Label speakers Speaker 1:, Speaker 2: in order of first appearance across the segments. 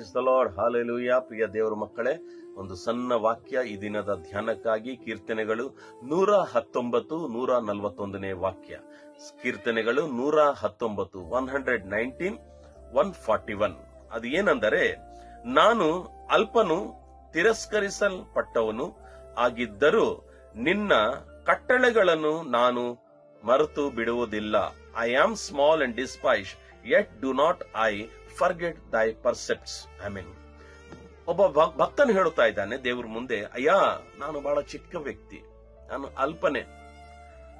Speaker 1: Price the lord, hallelujah. ಪ್ರಿಯ ದೇವರ ಮಕ್ಕಳೇ, ಒಂದು ಸಣ್ಣ ವಾಕ್ಯ ಈ ದಿನದ ಧ್ಯಾನಕ್ಕಾಗಿ. ಕೀರ್ತನೆಗಳು 119, 141ನೇ ವಾಕ್ಯ. ಕೀರ್ತನೆಗಳು 119, 119, 141. ಅದು ಏನಂದರೆ, ನಾನು ಅಲ್ಪನು, ತಿರಸ್ಕರಿಸಲ್ಪಟ್ಟವನು ಆಗಿದ್ದರೂ ನಿನ್ನ ಕಟ್ಟಳೆಗಳನ್ನು ನಾನು ಮರೆತು ಬಿಡುವುದಿಲ್ಲ. I am small and despised, yet do not I forget thy precepts. ಒಬ್ಬ ಭಕ್ತನು ಹೇಳುತ್ತಾ ಇದ್ದಾನೆ ದೇವ್ರ ಮುಂದೆ, ಅಯ್ಯ, ನಾನು ಬಹಳ ಚಿಕ್ಕ ವ್ಯಕ್ತಿ, ನಾನು ಅಲ್ಪನೆ,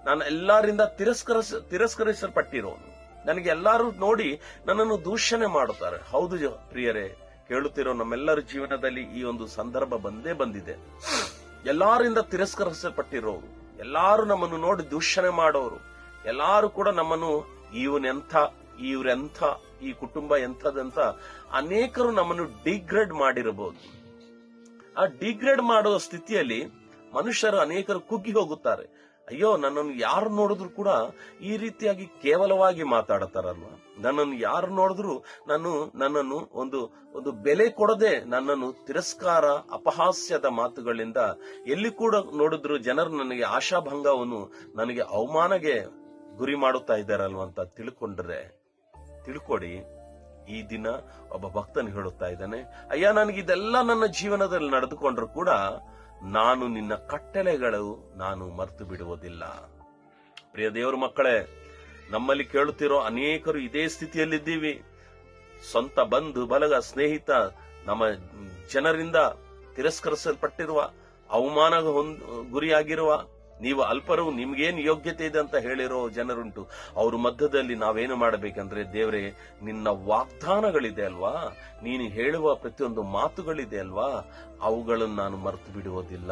Speaker 1: ನಾನು ಎಲ್ಲರಿಂದ ತಿರಸ್ಕರಿಸಲ್ಪಟ್ಟಿರೋನು, ನನಗೆ ಎಲ್ಲರೂ ನೋಡಿ ನನ್ನನ್ನು ದೂಷಣೆ ಮಾಡುತ್ತಾರೆ. ಹೌದು ಪ್ರಿಯರೇ, ಕೇಳುತ್ತಿರೋ ನಮ್ಮೆಲ್ಲರ ಜೀವನದಲ್ಲಿ ಈ ಒಂದು ಸಂದರ್ಭ ಬಂದೇ ಬಂದಿದೆ. ಎಲ್ಲಾರಿಂದ ತಿರಸ್ಕರಿಸಲ್ಪಟ್ಟಿರೋರು, ಎಲ್ಲಾರು ನಮ್ಮನ್ನು ನೋಡಿ ದೂಷಣೆ ಮಾಡೋರು, ಎಲ್ಲಾರು ಕೂಡ ನಮ್ಮನ್ನು ಇವನೆಂಥ, ಇವ್ರೆಂಥ, ಈ ಕುಟುಂಬ ಎಂಥದಂತ ಅನೇಕರು ನಮ್ಮನ್ನು ಡಿಗ್ರೇಡ್ ಮಾಡಿರಬಹುದು. ಆ ಡಿಗ್ರೇಡ್ ಮಾಡುವ ಸ್ಥಿತಿಯಲ್ಲಿ ಮನುಷ್ಯರು ಅನೇಕರು ಕುಗ್ಗಿ ಹೋಗುತ್ತಾರೆ. ಅಯ್ಯೋ, ನನ್ನನ್ನು ಯಾರು ನೋಡಿದ್ರು ಕೂಡ ಈ ರೀತಿಯಾಗಿ ಕೇವಲವಾಗಿ ಮಾತಾಡತಾರಲ್ವಾ, ನನ್ನನ್ನು ಯಾರು ನೋಡಿದ್ರು ನನ್ನನ್ನು ಒಂದು ಬೆಲೆ ಕೊಡದೆ, ನನ್ನನ್ನು ತಿರಸ್ಕಾರ, ಅಪಹಾಸ್ಯದ ಮಾತುಗಳಿಂದ ಎಲ್ಲಿ ಕೂಡ ನೋಡಿದ್ರು ಜನರು ನನಗೆ ಆಶಾಭಂಗವನ್ನು, ನನಗೆ ಅವಮಾನಗೆ ಗುರಿ ಮಾಡುತ್ತಾ ಇದ್ದಾರಲ್ವ ಅಂತ ತಿಳ್ಕೊಡಿ. ಈ ದಿನ ಒಬ್ಬ ಭಕ್ತನು ಹೇಳುತ್ತಾ ಇದ್ದಾನೆ, ಅಯ್ಯ, ನನಗಿದೆಲ್ಲ ನನ್ನ ಜೀವನದಲ್ಲಿ ನಡೆದುಕೊಂಡ್ರು ಕೂಡ ನಾನು ನಿನ್ನ ಕಟ್ಟಳೆಗಳು ನಾನು ಮರೆತು ಬಿಡುವುದಿಲ್ಲ. ಪ್ರಿಯ ದೇವರ ಮಕ್ಕಳೇ, ನಮ್ಮಲ್ಲಿ ಕೇಳುತ್ತಿರೋ ಅನೇಕರು ಇದೇ ಸ್ಥಿತಿಯಲ್ಲಿದ್ದೀವಿ. ಸ್ವಂತ ಬಂಧು ಬಳಗ, ಸ್ನೇಹಿತ, ನಮ್ಮ ಜನರಿಂದ ತಿರಸ್ಕರಿಸಲ್ಪಟ್ಟಿರುವ, ಅವಮಾನ ಗುರಿಯಾಗಿರುವ, ನೀವು ಅಲ್ಪರು, ನಿಮ್ಗೇನು ಯೋಗ್ಯತೆ ಇದೆ ಅಂತ ಹೇಳಿರೋ ಜನರುಂಟು. ಅವ್ರ ಮಧ್ಯದಲ್ಲಿ ನಾವೇನು ಮಾಡಬೇಕಂದ್ರೆ, ದೇವರೇ, ನಿನ್ನ ವಾಗ್ದಾನಗಳಿದೆ ಅಲ್ವಾ, ನೀನು ಹೇಳುವ ಪ್ರತಿಯೊಂದು ಮಾತುಗಳಿದೆ ಅಲ್ವಾ, ಅವುಗಳನ್ನು ನಾನು ಮರೆತು ಬಿಡುವುದಿಲ್ಲ.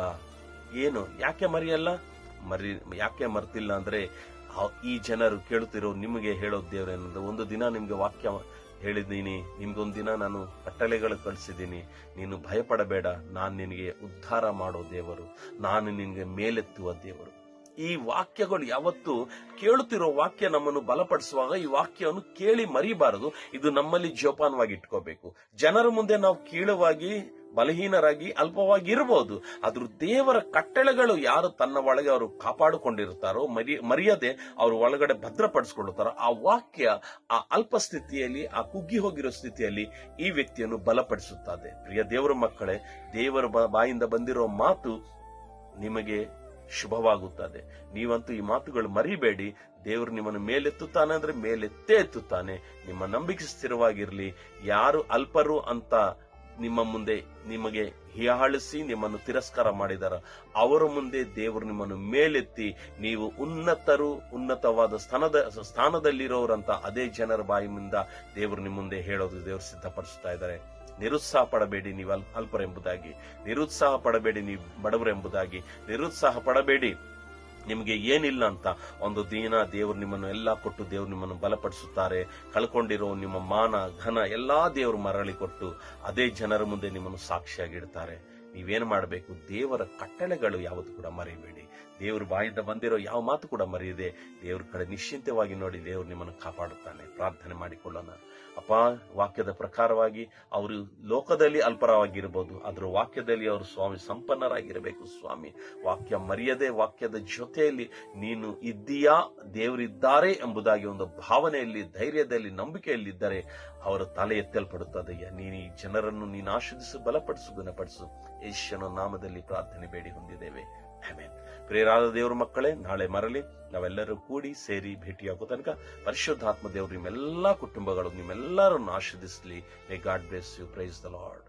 Speaker 1: ಏನು, ಯಾಕೆ ಮರ್ತಿಲ್ಲ ಅಂದ್ರೆ, ಈ ಜನರು ಕೇಳುತ್ತಿರೋ ನಿಮಗೆ ಹೇಳೋದು ದೇವ್ರೆ, ಒಂದು ದಿನ ನಿಮ್ಗೆ ವಾಕ್ಯ ಹೇಳಿದ್ದೀನಿ, ನಿಮ್ಗೊಂದು ದಿನ ನಾನು ಕಟ್ಟಳೆಗಳು ಕಳಿಸಿದ್ದೀನಿ, ನೀನು ಭಯಪಡಬೇಡ, ನಾನು ನಿನಗೆ ಉದ್ಧಾರ ಮಾಡೋ ದೇವರು, ನಾನು ನಿನಗೆ ಮೇಲೆತ್ತುವ ದೇವರು. ಈ ವಾಕ್ಯಗಳು ಯಾವತ್ತು ಕೇಳುತ್ತಿರೋ ವಾಕ್ಯ ನಮ್ಮನ್ನು ಬಲಪಡಿಸುವಾಗ ಈ ವಾಕ್ಯವನ್ನು ಕೇಳಿ ಮರಿಬಾರದು. ಇದು ನಮ್ಮಲ್ಲಿ ಜೋಪಾನವಾಗಿ ಇಟ್ಕೋಬೇಕು. ಜನರ ಮುಂದೆ ನಾವು ಕೀಳವಾಗಿ, ಬಲಹೀನರಾಗಿ, ಅಲ್ಪವಾಗಿ ಇರಬಹುದು. ಆದ್ರೂ ದೇವರ ಕಟ್ಟಳೆಗಳು ಯಾರು ತನ್ನ ಒಳಗೆ ಅವರು ಕಾಪಾಡಿಕೊಂಡಿರ್ತಾರೋ, ಮರೆಯದೆ ಅವರು ಒಳಗಡೆ ಭದ್ರಪಡಿಸಿಕೊಳ್ಳುತ್ತಾರೋ, ಆ ವಾಕ್ಯ ಆ ಅಲ್ಪ ಸ್ಥಿತಿಯಲ್ಲಿ, ಆ ಕುಗ್ಗಿ ಹೋಗಿರೋ ಸ್ಥಿತಿಯಲ್ಲಿ ಈ ವ್ಯಕ್ತಿಯನ್ನು ಬಲಪಡಿಸುತ್ತದೆ. ಪ್ರಿಯ ದೇವರ ಮಕ್ಕಳೇ, ದೇವರ ಬಾಯಿಂದ ಬಂದಿರೋ ಮಾತು ನಿಮಗೆ ಶುಭವಾಗುತ್ತದೆ. ನೀವಂತೂ ಈ ಮಾತುಗಳು ಮರಿಬೇಡಿ. ದೇವರು ನಿಮ್ಮನ್ನು ಮೇಲೆತ್ತುತ್ತಾನೆ ಅಂದ್ರೆ ಮೇಲೆತ್ತೇ ಎತ್ತುತ್ತಾನೆ. ನಿಮ್ಮ ನಂಬಿಕೆ ಸ್ಥಿರವಾಗಿರ್ಲಿ. ಯಾರು ಅಲ್ಪರು ಅಂತ ನಿಮ್ಮ ಮುಂದೆ ನಿಮಗೆ ಹೀಯಾಳಿಸಿ ನಿಮ್ಮನ್ನು ತಿರಸ್ಕಾರ ಮಾಡಿದಾರ, ಅವರ ಮುಂದೆ ದೇವರು ನಿಮ್ಮನ್ನು ಮೇಲೆತ್ತಿ, ನೀವು ಉನ್ನತವಾದ ಸ್ಥಾನದಲ್ಲಿರೋರಂತ ಅದೇ ಜನರ ಬಾಯಿಯಿಂದ ದೇವರು ನಿಮ್ಮ ಮುಂದೆ ಹೇಳೋದು ದೇವರು ಸಿದ್ಧಪಡಿಸ್ತಾ ಇದ್ದಾರೆ. ನಿರುತ್ಸಾಹ ಪಡಬೇಡಿ ನೀವು ಅಲ್ಪರೆಂಬುದಾಗಿ, ನಿರುತ್ಸಾಹ ಪಡಬೇಡಿ ನೀವು ಬಡವರೆಂಬುದಾಗಿ, ನಿರುತ್ಸಾಹ ಪಡಬೇಡಿ ನಿಮಗೆ ಏನಿಲ್ಲ ಅಂತ. ಒಂದು ದಿನ ದೇವರು ನಿಮ್ಮನ್ನು ಎಲ್ಲಾ ಕೊಟ್ಟು ದೇವರು ನಿಮ್ಮನ್ನು ಬಲಪಡಿಸುತ್ತಾರೆ. ಕಳ್ಕೊಂಡಿರೋ ನಿಮ್ಮ ಮಾನ, ಘನ ಎಲ್ಲಾ ದೇವರು ಮರಳಿ ಕೊಟ್ಟು ಅದೇ ಜನರ ಮುಂದೆ ನಿಮ್ಮನ್ನು ಸಾಕ್ಷಿಯಾಗಿಡ್ತಾರೆ. ನೀವೇನು ಮಾಡಬೇಕು, ದೇವರ ಕಟ್ಟಳೆಗಳು ಯಾವತ್ತು ಕೂಡ ಮರೆಯಬೇಡಿ. ದೇವ್ರ ಬಾಯಿಂದ ಬಂದಿರೋ ಯಾವ ಮಾತು ಕೂಡ ಮರೆಯದೆ ದೇವ್ರ ಕಡೆ ನಿಶ್ಚಿಂತವಾಗಿ ನೋಡಿ, ದೇವರು ನಿಮ್ಮನ್ನು ಕಾಪಾಡುತ್ತಾನೆ. ಪ್ರಾರ್ಥನೆ ಮಾಡಿಕೊಳ್ಳೋಣ. ಅಪ್ಪ, ವಾಕ್ಯದ ಪ್ರಕಾರವಾಗಿ ಅವರು ಲೋಕದಲ್ಲಿ ಅಲ್ಪರಾಗಿರ್ಬೋದು, ಅದರ ವಾಕ್ಯದಲ್ಲಿ ಅವರು ಸ್ವಾಮಿ ಸಂಪನ್ನರಾಗಿರಬೇಕು. ಸ್ವಾಮಿ, ವಾಕ್ಯ ಮರೆಯದೆ ವಾಕ್ಯದ ಜೊತೆಯಲ್ಲಿ ನೀನು ಇದ್ದೀಯಾ, ದೇವರಿದ್ದಾರೆ ಎಂಬುದಾಗಿ ಒಂದು ಭಾವನೆಯಲ್ಲಿ, ಧೈರ್ಯದಲ್ಲಿ, ನಂಬಿಕೆಯಲ್ಲಿದ್ದರೆ ಅವರ ತಲೆ ಎತ್ತಲ್ಪಡುತ್ತದಯ್ಯ. ನೀನು ಈ ಜನರನ್ನು ನೀನು ಆಶೀರ್ವದಿಸು, ಬಲಪಡಿಸು, ಗುಣಪಡಿಸು. ಯೇಸುವಿನ ನಾಮದಲ್ಲಿ ಪ್ರಾರ್ಥನೆ ಬೇಡಿ ಹೊಂದಿದ್ದೇವೆ, ಆಮೆನ್. ಪ್ರಿಯರಾದ ದೇವರ ಮಕ್ಕಳೇ, ನಾಳೆ ಮರಳಿ ನಾವೆಲ್ಲರೂ ಕೂಡಿ ಸೇರಿ ಭೇಟಿಯಾಗೋ ತನಕ ಪರಿಶುದ್ಧಾತ್ಮ ದೇವರು ನಿಮ್ಮೆಲ್ಲಾ ಕುಟುಂಬಗಳು, ನಿಮ್ಮೆಲ್ಲರನ್ನು ಆಶೀರ್ವದಿಸಲಿ. May God bless you. Praise the lord.